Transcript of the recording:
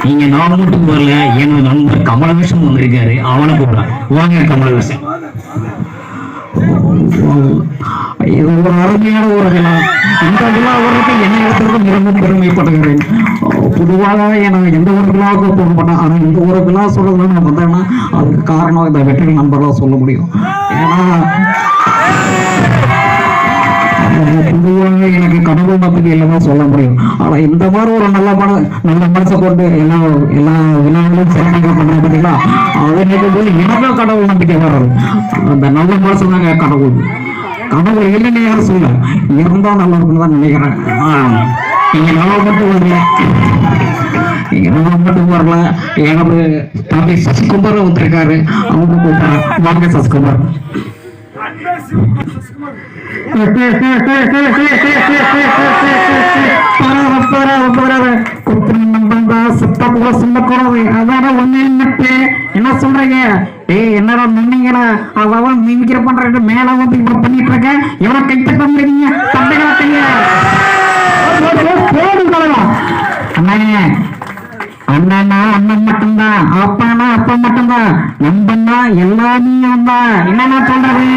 இங்க நான் மட்டும் வரல, என்னோட நண்பர் கமலவேஷம் வந்திருக்காரு, அவனை கூப்பிடுறேன். வாங்க கமலவேஷம். இது ஒரு அருமையான ஒரு விழா. இந்த விழா வர்றதுக்கு என்னை இடத்திற்கு மிகவும் பெருமைப்படுகிறேன். பொதுவாக நான் எந்த ஒரு விழாவுக்கு போக மாட்டேன். ஆனால் இந்த ஒரு விழா சொல்றதுல நான் வந்தேன்னா அதுக்கு காரணம் இந்த வெற்றி நண்பர்களாக சொல்ல முடியும். ஏன்னா பொதுவாக எனக்கு கடவுள் நம்பிக்கை இல்லைதான் சொல்ல முடியும். ஆனா இந்த மாதிரி ஒரு நல்ல மனசை கொண்டு எல்லா விழாக்களும் சிறப்பாக பண்றது பார்த்தீங்களா, அதை நினைக்கும் போது எனக்கும் கடவுள் நம்பிக்கை வர்றது. அந்த நல்ல மனசு தாங்க கடவுள். கடவுள் இல்லைன்னு யாரும் சொல்ல, இருந்தா நல்லா இருக்குன்னு தான் நினைக்கிறேன். நீங்க நான் மட்டும் வரல, எனது தம்பி சசிகுமார் வந்திருக்காரு, அவங்க கூப்பிடுறேன். வாங்க சசிகுமார். என்ன சொல்றீங்க? என்னடா நின்னீங்களா? அவன் மிமிக்கிற பண்ற மேல வந்து இப்ப பண்ணிட்டு இருக்க, எவ்வளவு கை தட்ட முடியுங்க? அண்ணா அண்ணன் மட்டும்தான், அப்பானா அப்பா மட்டும்தான், நம்பன்னா எல்லாமே தான். என்னன்னா சொல்றது?